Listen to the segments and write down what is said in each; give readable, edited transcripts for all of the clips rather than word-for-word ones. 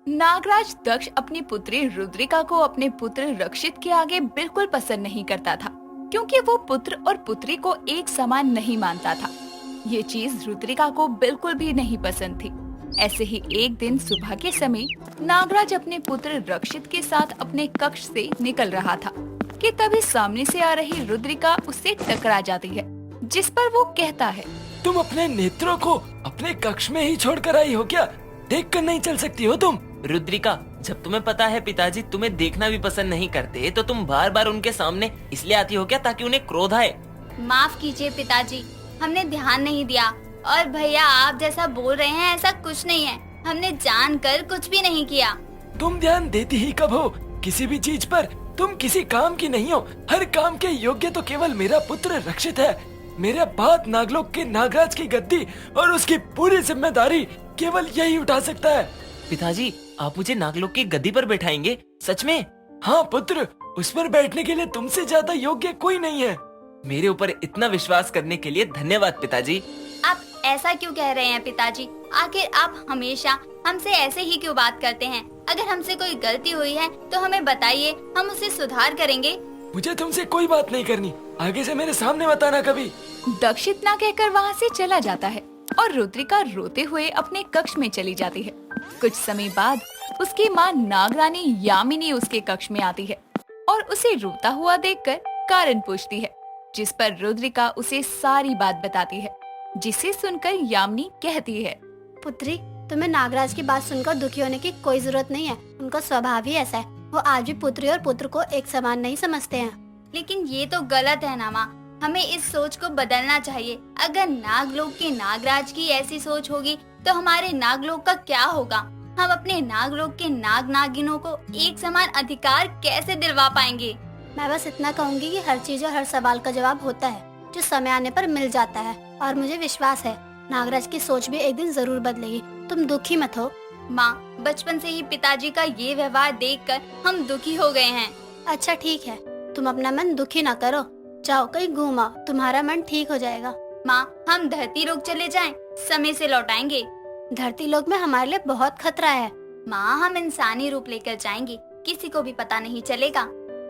नागराज दक्ष अपनी पुत्री रुद्रिका को अपने पुत्र रक्षित के आगे बिल्कुल पसंद नहीं करता था, क्योंकि वो पुत्र और पुत्री को एक समान नहीं मानता था। ये चीज रुद्रिका को बिल्कुल भी नहीं पसंद थी। ऐसे ही एक दिन सुबह के समय नागराज अपने पुत्र रक्षित के साथ अपने कक्ष से निकल रहा था कि तभी सामने से आ रही रुद्रिका उससे टकरा जाती है, जिस पर वो कहता है, तुम अपने नेत्रों को अपने कक्ष में ही छोड़कर आई हो क्या? देख कर नहीं चल सकती हो तुम? रुद्रिका, जब तुम्हें पता है पिताजी तुम्हें देखना भी पसंद नहीं करते, तो तुम बार बार उनके सामने इसलिए आती हो क्या ताकि उन्हें क्रोध आए? माफ कीजिए पिताजी, हमने ध्यान नहीं दिया। और भैया, आप जैसा बोल रहे हैं ऐसा कुछ नहीं है, हमने जानकर कुछ भी नहीं किया। तुम ध्यान देती ही कब हो किसी भी चीज पर? तुम किसी काम की नहीं हो। हर काम के योग्य तो केवल मेरा पुत्र रक्षित है। मेरे बाद नागलोक के नागराज की गद्दी और उसकी पूरी जिम्मेदारी केवल यही उठा सकता है। पिताजी, आप मुझे नागलोक की गद्दी पर बैठाएंगे? सच में? हाँ पुत्र, उस पर बैठने के लिए तुमसे ज्यादा योग्य कोई नहीं है। मेरे ऊपर इतना विश्वास करने के लिए धन्यवाद पिताजी। आप ऐसा क्यों कह रहे हैं पिताजी? आखिर आप हमेशा हमसे ऐसे ही क्यों बात करते हैं? अगर हमसे कोई गलती हुई है तो हमें बताइए, हम उसे सुधार करेंगे। मुझे तुमसे कोई बात नहीं करनी, आगे से मेरे सामने मत आना कभी। दक्ष इतना कहकर वहाँ से चला जाता है और रुद्रिका रोते हुए अपने कक्ष में चली जाती है। कुछ समय बाद उसकी माँ नागरानी यामिनी उसके कक्ष में आती है और उसे रोता हुआ देखकर कारण पूछती है, जिस पर रुद्रिका उसे सारी बात बताती है, जिसे सुनकर यामिनी कहती है, पुत्री, तुम्हें नागराज की बात सुनकर दुखी होने की कोई जरूरत नहीं है। उनका स्वभाव ही ऐसा है, वो आज भी पुत्री और पुत्र को एक समान नहीं समझते हैं। लेकिन ये तो गलत है ना माँ, हमें इस सोच को बदलना चाहिए। अगर नागलोक के नागराज की ऐसी सोच होगी तो हमारे नागलोक का क्या होगा? हम अपने नागलोक के नाग नागिनों को एक समान अधिकार कैसे दिलवा पाएंगे? मैं बस इतना कहूँगी कि हर चीज और हर सवाल का जवाब होता है, जो समय आने पर मिल जाता है। और मुझे विश्वास है नागराज की सोच भी एक दिन जरूर बदलेगी। तुम दुखी मत हो। माँ, बचपन से ही पिताजी का ये व्यवहार देखकर हम दुखी हो गए हैं। अच्छा ठीक है, तुम अपना मन दुखी ना करो, जाओ कहीं घूम आओ, तुम्हारा मन ठीक हो जाएगा। माँ, हम धरती लोक चले जाएं, समय से लौट आएंगे। धरती लोक में हमारे लिए बहुत खतरा है। माँ, हम इंसानी रूप लेकर जाएंगे, किसी को भी पता नहीं चलेगा।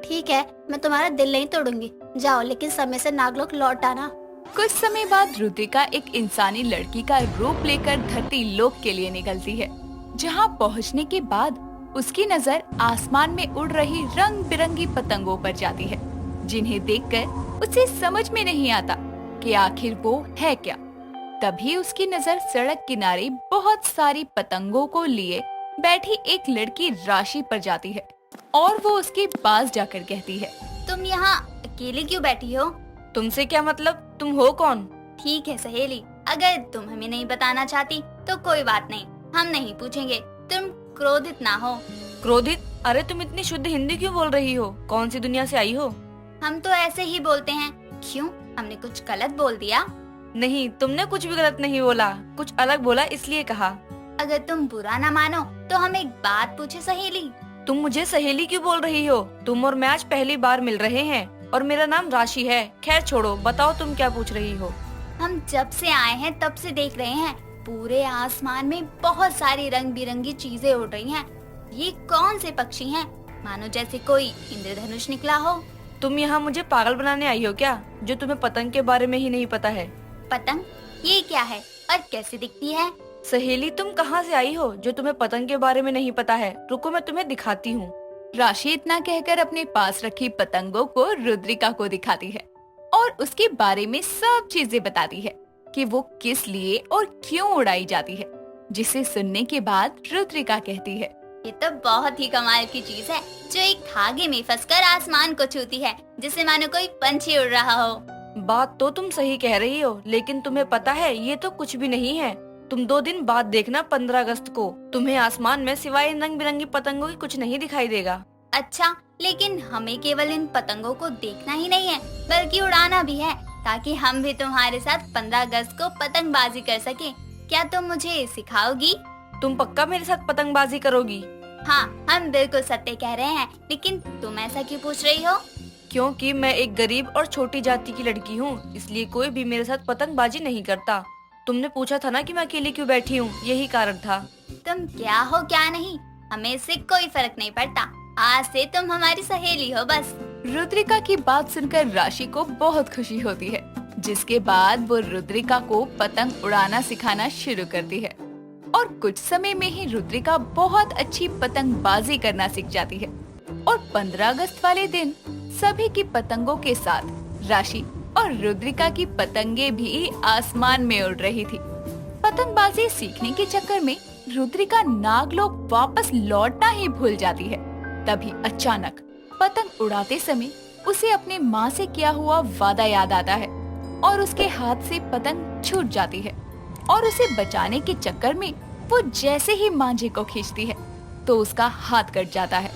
ठीक है, मैं तुम्हारा दिल नहीं तोड़ूंगी, जाओ, लेकिन समय से नागलोक लौट आना। कुछ समय बाद रुद्रिका एक इंसानी लड़की का रूप लेकर धरती लोक के लिए निकलती है, जहाँ पहुँचने के बाद उसकी नजर आसमान में उड़ रही रंग बिरंगी पतंगों पर जाती है, जिन्हें देखकर उसे समझ में नहीं आता कि आखिर वो है क्या। तभी उसकी नजर सड़क किनारे बहुत सारी पतंगों को लिए बैठी एक लड़की राशि पर जाती है और वो उसके पास जाकर कहती है, तुम यहाँ अकेली क्यों बैठी हो? तुमसे क्या मतलब? तुम हो कौन? ठीक है सहेली, अगर तुम हमें नहीं बताना चाहती तो कोई बात नहीं, हम नहीं पूछेंगे। तुम क्रोधित ना हो। क्रोधित? अरे तुम इतनी शुद्ध हिंदी क्यों बोल रही हो? कौन सी दुनिया से आई हो? हम तो ऐसे ही बोलते हैं। क्यों, हमने कुछ गलत बोल दिया? नहीं, तुमने कुछ भी गलत नहीं बोला, कुछ अलग बोला इसलिए कहा। अगर तुम बुरा ना मानो तो हम एक बात पूछे सहेली। तुम मुझे सहेली क्यों बोल रही हो? तुम और मैं आज पहली बार मिल रहे हैं और मेरा नाम राशि है। खैर छोड़ो, बताओ तुम क्या पूछ रही हो? हम जब से आए हैं तब से देख रहे हैं, पूरे आसमान में बहुत सारी रंग बिरंगी चीजें उड़ रही हैं। ये कौन से पक्षी हैं? मानो जैसे कोई इंद्रधनुष निकला हो। तुम यहाँ मुझे पागल बनाने आई हो क्या, जो तुम्हें पतंग के बारे में ही नहीं पता है? पतंग? ये क्या है और कैसे दिखती है? सहेली, तुम कहाँ से आई हो जो तुम्हें पतंग के बारे में नहीं पता है? रुको, मैं तुम्हें दिखाती हूँ। राशि इतना कहकर अपने पास रखी पतंगों को रुद्रिका को दिखाती है और उसके बारे में सब चीजें बताती है कि वो किस लिए और क्यों उड़ाई जाती है, जिसे सुनने के बाद रुद्रिका कहती है, ये तो बहुत ही कमाल की चीज है, जो एक धागे में फंसकर आसमान को छूती है, जिसे मानो कोई पंछी उड़ रहा हो। बात तो तुम सही कह रही हो, लेकिन तुम्हें पता है ये तो कुछ भी नहीं है। तुम 2 दिन बाद देखना, 15 अगस्त को तुम्हें आसमान में सिवाय इन रंग बिरंगी पतंगों की कुछ नहीं दिखाई देगा। अच्छा, लेकिन हमें केवल इन पतंगों को देखना ही नहीं है, बल्कि उड़ाना भी है, ताकि हम भी तुम्हारे साथ 15 अगस्त को पतंगबाजी कर सके। क्या तुम मुझे सिखाओगी? तुम पक्का मेरे साथ पतंगबाजी करोगी? हाँ, हम बिल्कुल सत्य कह रहे हैं, लेकिन तुम ऐसा क्यों पूछ रही हो? क्योंकि मैं एक गरीब और छोटी जाति की लड़की हूँ, इसलिए कोई भी मेरे साथ पतंगबाजी नहीं करता। तुमने पूछा था ना कि मैं अकेली क्यों बैठी हूँ, यही कारण था। तुम क्या हो क्या नहीं, हमें इससे कोई फर्क नहीं पड़ता। आज से तुम हमारी सहेली हो बस। रुद्रिका की बात सुनकर राशि को बहुत खुशी होती है, जिसके बाद वो रुद्रिका को पतंग उड़ाना सिखाना शुरू करती है और कुछ समय में ही रुद्रिका बहुत अच्छी पतंगबाजी करना सीख जाती है। और 15 अगस्त वाले दिन सभी की पतंगों के साथ राशि और रुद्रिका की पतंगे भी आसमान में उड़ रही थी। पतंगबाजी सीखने के चक्कर में रुद्रिका नागलोक वापस लौटना ही भूल जाती है। तभी अचानक पतंग उड़ाते समय उसे अपने माँ से किया हुआ वादा याद आता है और उसके हाथ से पतंग छूट जाती है और उसे बचाने के चक्कर में वो जैसे ही मांझे को खींचती है तो उसका हाथ कट जाता है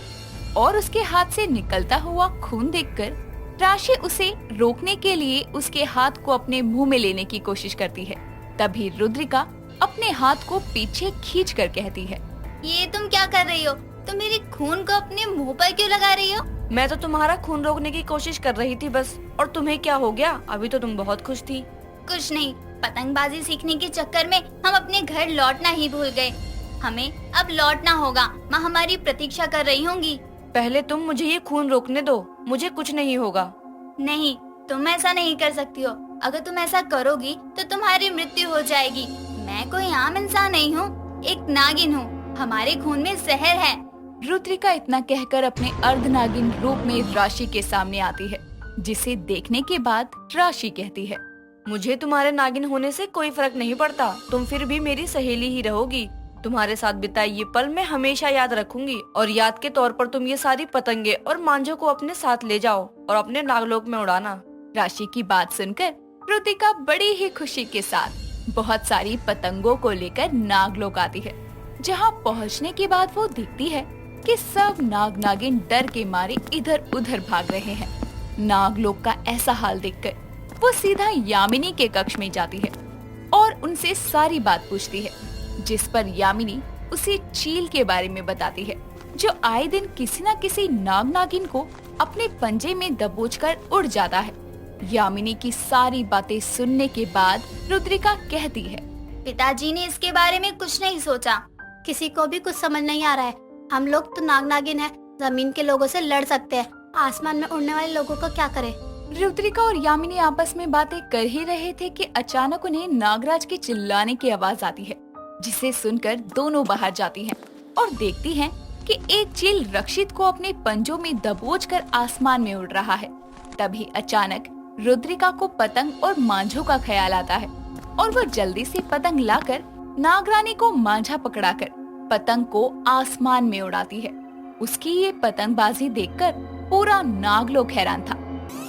और उसके हाथ से निकलता हुआ खून देखकर राशि उसे रोकने के लिए उसके हाथ को अपने मुंह में लेने की कोशिश करती है। तभी रुद्रिका अपने हाथ को पीछे खींचकर कहती है, ये तुम क्या कर रही हो? तुम मेरे खून को अपने मुंह पर क्यों लगा रही हो? मैं तो तुम्हारा खून रोकने की कोशिश कर रही थी बस। और तुम्हें क्या हो गया? अभी तो तुम बहुत खुश थी। कुछ नहीं, पतंगबाजी सीखने के चक्कर में हम अपने घर लौटना ही भूल गए। हमें अब लौटना होगा। माँ हमारी प्रतीक्षा कर रही होंगी। पहले तुम मुझे ये खून रोकने दो, मुझे कुछ नहीं होगा। नहीं, तुम ऐसा नहीं कर सकती हो। अगर तुम ऐसा करोगी तो तुम्हारी मृत्यु हो जाएगी। मैं कोई आम इंसान नहीं हूँ, एक नागिन हूँ। हमारे खून में जहर है। रुद्रिका इतना कहकर अपने अर्धनागिन रूप में राशि के सामने आती है, जिसे देखने के बाद राशि कहती है, मुझे तुम्हारे नागिन होने से कोई फर्क नहीं पड़ता। तुम फिर भी मेरी सहेली ही रहोगी। तुम्हारे साथ बिताए ये पल मैं हमेशा याद रखूंगी और याद के तौर पर तुम ये सारी पतंगे और मांझों को अपने साथ ले जाओ और अपने नागलोक में उड़ाना। राशि की बात सुनकर रुद्रिका बड़ी ही खुशी के साथ बहुत सारी पतंगों को लेकर नागलोक आती है। जहाँ पहुँचने के बाद वो देखती है कि सब नाग नागिन डर के मारे इधर उधर भाग रहे हैं। नागलोक का ऐसा हाल देखकर वो सीधा यामिनी के कक्ष में जाती है और उनसे सारी बात पूछती है, जिस पर यामिनी उसे चील के बारे में बताती है, जो आए दिन किसी न किसी नाग नागिन को अपने पंजे में दबोचकर उड़ जाता है। यामिनी की सारी बातें सुनने के बाद रुद्रिका कहती है, पिताजी ने इसके बारे में कुछ नहीं सोचा। किसी को भी कुछ समझ नहीं आ रहा है। हम लोग तो नाग नागिन है, जमीन के लोगों से लड़ सकते हैं, आसमान में उड़ने वाले लोगों का क्या करें? रुद्रिका और यामिनी आपस में बातें कर ही रहे थे कि अचानक उन्हें नागराज के चिल्लाने की आवाज आती है, जिसे सुनकर दोनों बाहर जाती हैं और देखती हैं कि एक चील रक्षित को अपने पंजों में दबोचकर आसमान में उड़ रहा है। तभी अचानक रुद्रिका को पतंग और मांझों का ख्याल आता है और वो जल्दी से पतंग लाकर नागरानी को मांझा पकड़ाकर पतंग को आसमान में उड़ाती है। उसकी ये पतंगबाजी देखकर पूरा नागलोक हैरान था।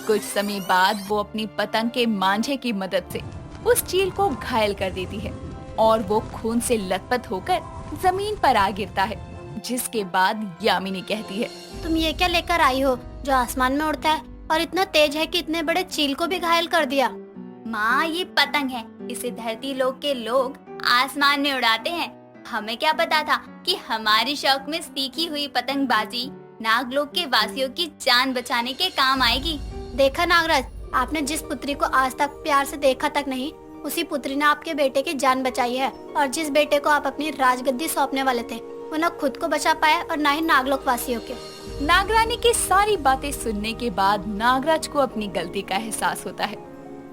कुछ समय बाद वो अपनी पतंग के मांझे की मदद से उस चील को घायल कर देती है और वो खून से लथपथ होकर जमीन पर आ गिरता है, जिसके बाद यामिनी कहती है, तुम ये क्या लेकर आई हो जो आसमान में उड़ता है और इतना तेज है कि इतने बड़े चील को भी घायल कर दिया? माँ ये पतंग है, इसे धरती लोक के लोग आसमान में उड़ाते हैं। हमें क्या पता था कि हमारी शौक में सीखी हुई पतंगबाजी नागलोक के वासियों की जान बचाने के काम आएगी। देखा नागराज, आपने जिस पुत्री को आज तक प्यार से देखा तक नहीं, उसी पुत्री ने आपके बेटे की जान बचाई है। और जिस बेटे को आप अपनी राजगद्दी सौंपने वाले थे, वो न खुद को बचा पाया और न ही नागलोक वासियों के। नागरानी की सारी बातें सुनने के बाद नागराज को अपनी गलती का एहसास होता है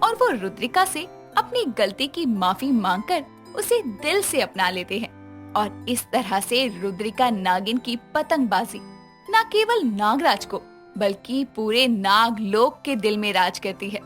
और वो रुद्रिका से अपनी गलती की माफी मांगकर उसे दिल से अपना लेते हैं। और इस तरह से रुद्रिका नागिन की पतंगबाजी न केवल नागराज को बल्कि पूरे नागलोक के दिल में राज करती है।